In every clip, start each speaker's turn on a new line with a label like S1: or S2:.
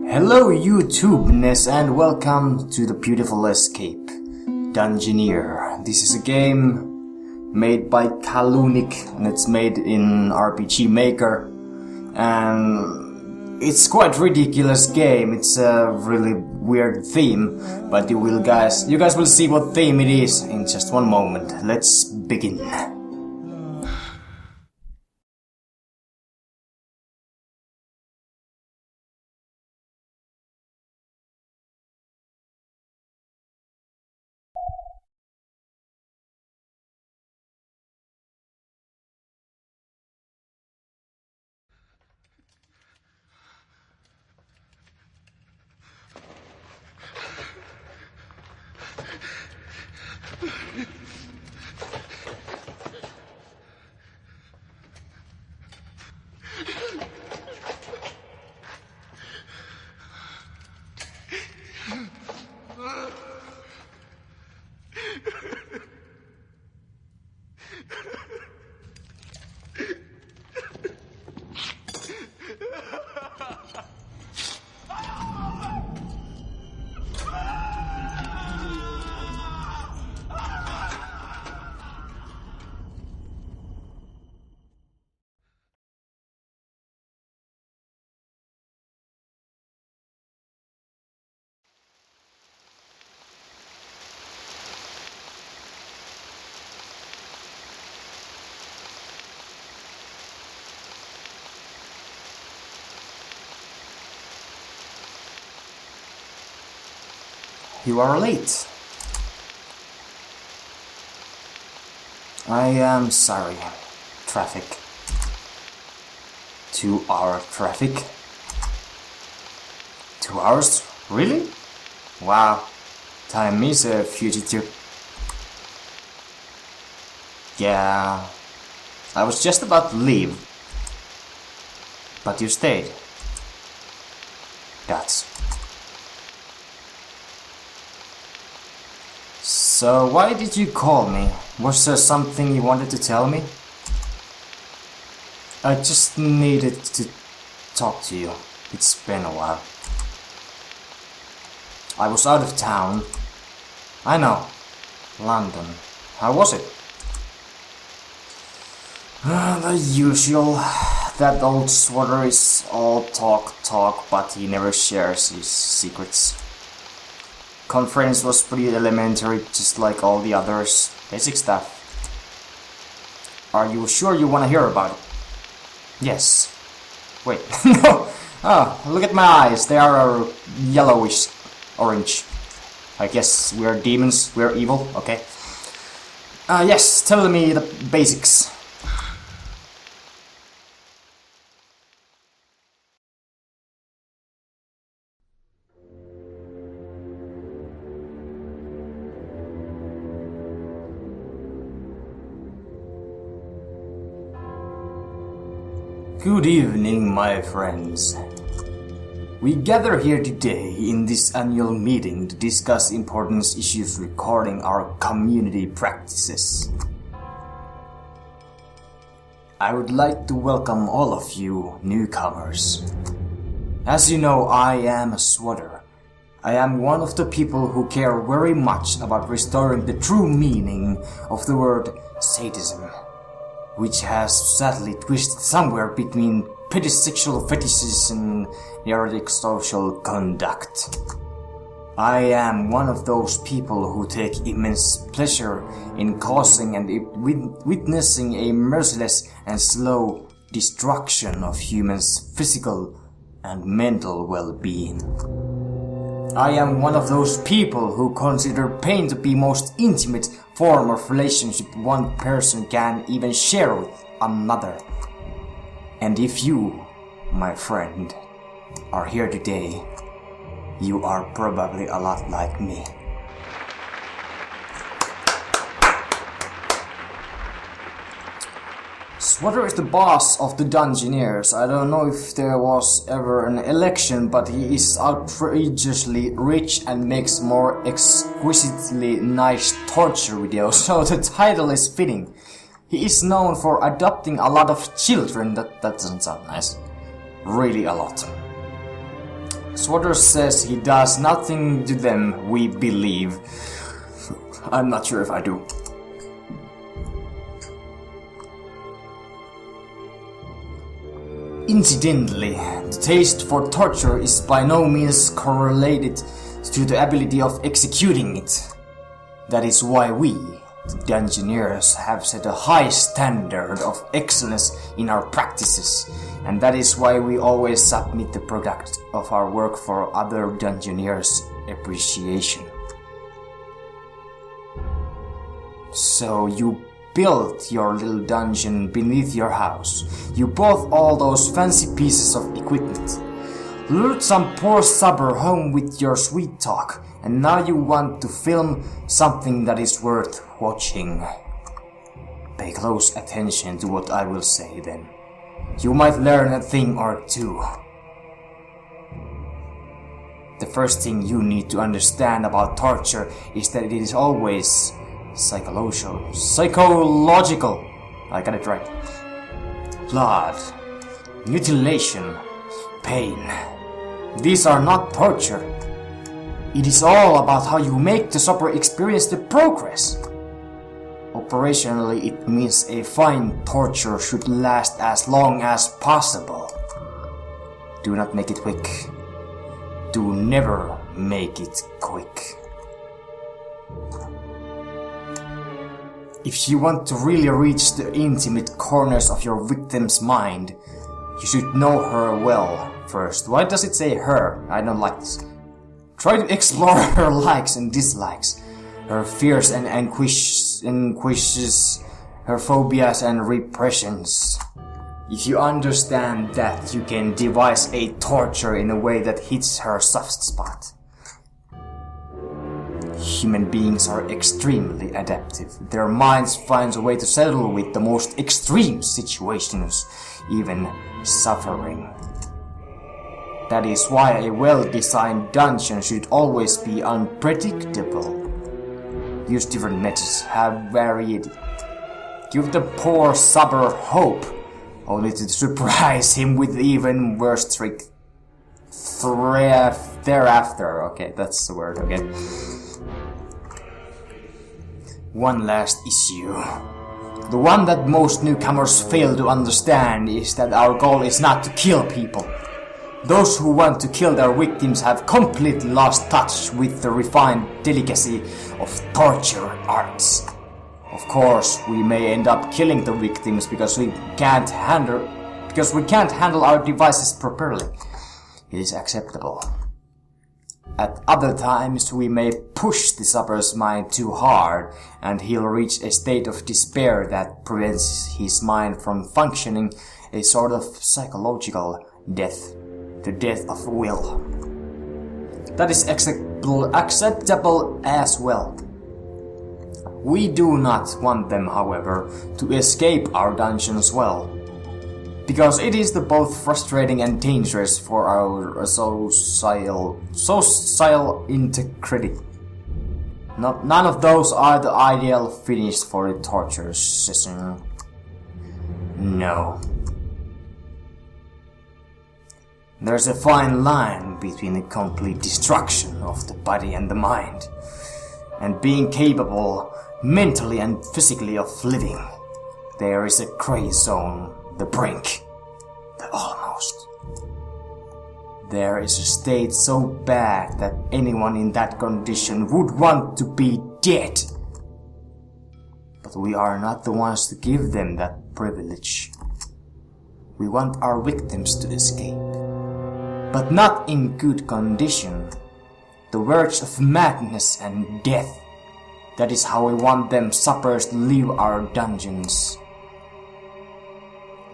S1: Hello YouTubeness and welcome to the beautiful escape, Dungeoneer. This is a game made by Kalunik and it's made in RPG Maker. And it's quite ridiculous game, it's a really weird theme, but you guys will see what theme it is in just one moment. Let's begin. You are late. I am sorry. Traffic. 2-hour traffic. 2 hours? Really? Wow. Time is a fugitive. Yeah. I was just about to leave. But you stayed. That's. So why did you call me? Was there something you wanted to tell me? I just needed to talk to you. It's been a while. I was out of town. I know. London. How was it? The usual. That old swatter is all talk, but he never shares his secrets. Conference was pretty elementary, just like all the others. Basic stuff. Are you sure you want to hear about it? Yes. Wait, no! Oh, look at my eyes. They are yellowish orange. I guess we're demons, we're evil, okay. Yes, tell me the basics. Good evening, my friends. We gather here today in this annual meeting to discuss important issues regarding our community practices. I would like to welcome all of you newcomers. As you know, I am a swatter. I am one of the people who care very much about restoring the true meaning of the word sadism, which has sadly twisted somewhere between petty sexual fetishes and erotic social conduct. I am one of those people who take immense pleasure in causing and witnessing a merciless and slow destruction of humans' physical and mental well-being. I am one of those people who consider pain to be most intimate form of relationship one person can even share with another. And if you, my friend, are here today, you are probably a lot like me. Swatter is the boss of the Dungeoneers. I don't know if there was ever an election, but he is outrageously rich and makes more exquisitely nice torture videos, so the title is fitting. He is known for adopting a lot of children. That doesn't sound nice. Really a lot. Swatter says he does nothing to them, we believe. I'm not sure if I do. Incidentally, the taste for torture is by no means correlated to the ability of executing it. That is why we, the Dungeoneers, have set a high standard of excellence in our practices, and that is why we always submit the product of our work for other Dungeoneers' appreciation. So you built your little dungeon beneath your house. You bought all those fancy pieces of equipment. Lured some poor subber home with your sweet talk, and now you want to film something that is worth watching. Pay close attention to what I will say then. You might learn a thing or two. The first thing you need to understand about torture is that it is always psychological. I got it right. Blood, mutilation, pain. These are not torture. It is all about how you make the sufferer experience the progress. Operationally, it means a fine torture should last as long as possible. Do not make it quick. Do never make it quick. If you want to really reach the intimate corners of your victim's mind, you should know her well first. Why does it say her? I don't like this. Try to explore her likes and dislikes, her fears and anguishes, her phobias and repressions. If you understand that, you can devise a torture in a way that hits her soft spot. Human beings are extremely adaptive. Their minds find a way to settle with the most extreme situations, even suffering. That is why a well-designed dungeon should always be unpredictable. Use different methods, have varied. Give the poor subber hope, only to surprise him with even worse trick. Thereafter, okay, that's the word, okay. One last issue. The one that most newcomers fail to understand is that our goal is not to kill people. Those who want to kill their victims have completely lost touch with the refined delicacy of torture arts. Of course, we may end up killing the victims because we can't handle our devices properly. It is acceptable. At other times, we may push the sufferer's mind too hard, and he'll reach a state of despair that prevents his mind from functioning, a sort of psychological death, the death of will. That is acceptable as well. We do not want them, however, to escape our dungeons well, because it is both frustrating and dangerous for our social integrity. None of those are the ideal finish for a torture session. No. There's a fine line between the complete destruction of the body and the mind, and being capable mentally and physically of living. There is a gray zone, the brink, the almost. There is a state so bad that anyone in that condition would want to be dead. But we are not the ones to give them that privilege. We want our victims to escape, but not in good condition, the verge of madness and death. That is how we want them suppers to leave our dungeons.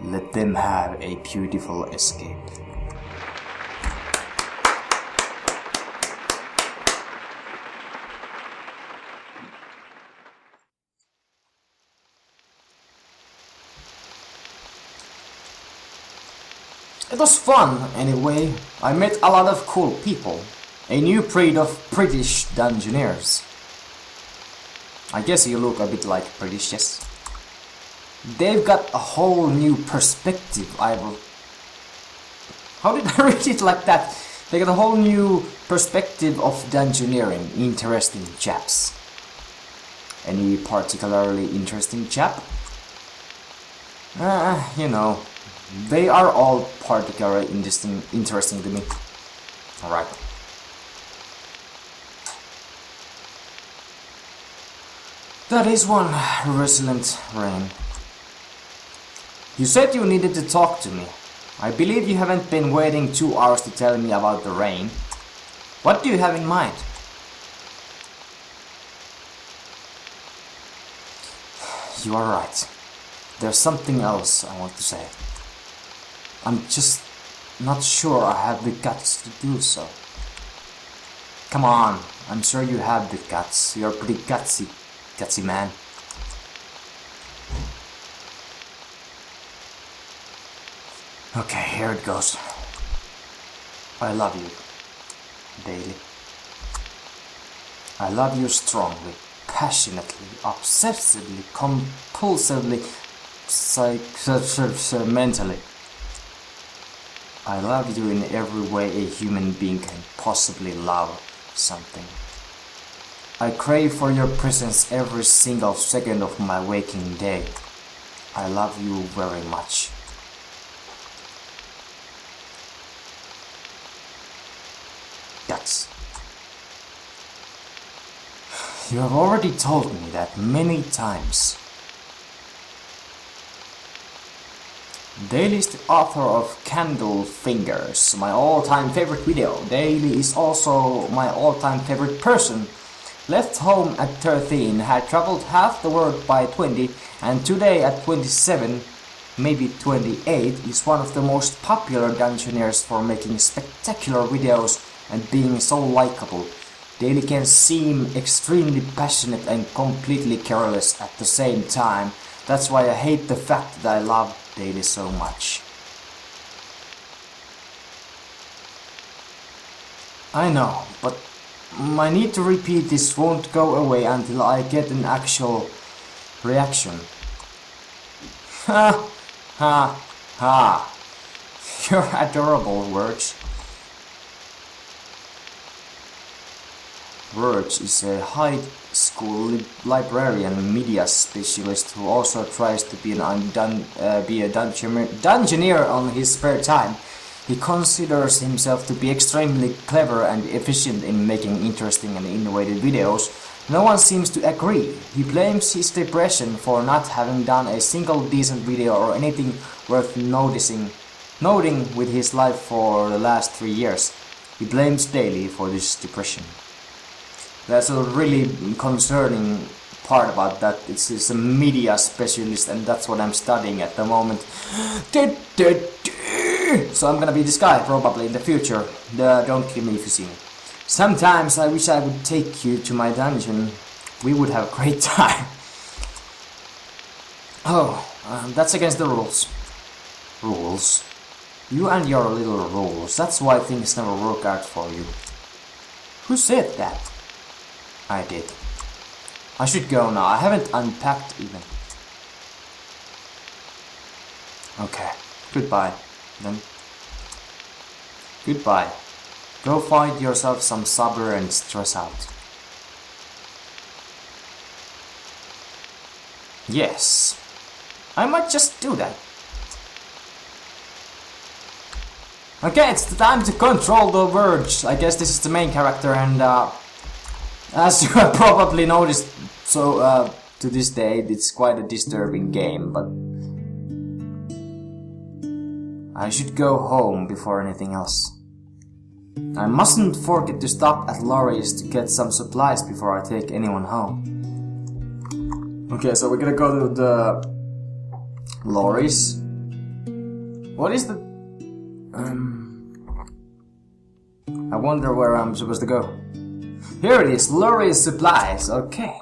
S1: Let them have a beautiful escape. It was fun, anyway. I met a lot of cool people. A new breed of British Dungeoneers. I guess you look a bit like British, yes? They've got a whole new perspective. How did I read it like that? They got a whole new perspective of dungeoneering. Interesting chaps. Any particularly interesting chap? You know, they are all particularly interesting to me. Alright. That is one resilient rain. You said you needed to talk to me. I believe you haven't been waiting 2 hours to tell me about the rain. What do you have in mind? You are right. There's something else I want to say. I'm just not sure I have the guts to do so. Come on, I'm sure you have the guts. You're pretty gutsy man. Okay, here it goes. I love you, Daily. I love you strongly, passionately, obsessively, compulsively, mentally. I love you in every way a human being can possibly love something. I crave for your presence every single second of my waking day. I love you very much. Guts. You have already told me that many times. Daily is the author of Candle Fingers, my all-time favorite video. Daily is also my all-time favorite person. Left home at 13, had traveled half the world by 20, and today at 27, maybe 28, is one of the most popular Dungeoneers for making spectacular videos and being so likable. Daily can seem extremely passionate and completely careless at the same time. That's why I hate the fact that I love Daily so much. I know, but my need to repeat this won't go away until I get an actual reaction. Ha ha ha. You're adorable, Verge. Verge is a high school librarian media specialist who also tries to be a dungeoneer on his spare time. He considers himself to be extremely clever and efficient in making interesting and innovative videos. No one seems to agree. He blames his depression for not having done a single decent video or anything worth noting with his life for the last 3 years. He blames Daily for this depression. That's a really concerning part about that. It's a media specialist, and that's what I'm studying at the moment. So I'm gonna be this guy probably in the future. Don't kill me if you see me. Sometimes I wish I would take you to my dungeon. We would have a great time. Oh, that's against the rules. Rules? You and your little rules. That's why things never work out for you. Who said that? I did. I should go now. I haven't unpacked even. Okay. Goodbye. Then. Goodbye. Go find yourself some supper and stress out. Yes. I might just do that. Okay, it's the time to control the Verge. I guess this is the main character, and as you have probably noticed, so to this day, it's quite a disturbing game, but I should go home before anything else. I mustn't forget to stop at Laurie's to get some supplies before I take anyone home. Okay, so we're gonna go to the Laurie's. What is the... I wonder where I'm supposed to go. Here it is, Laurie's supplies, okay.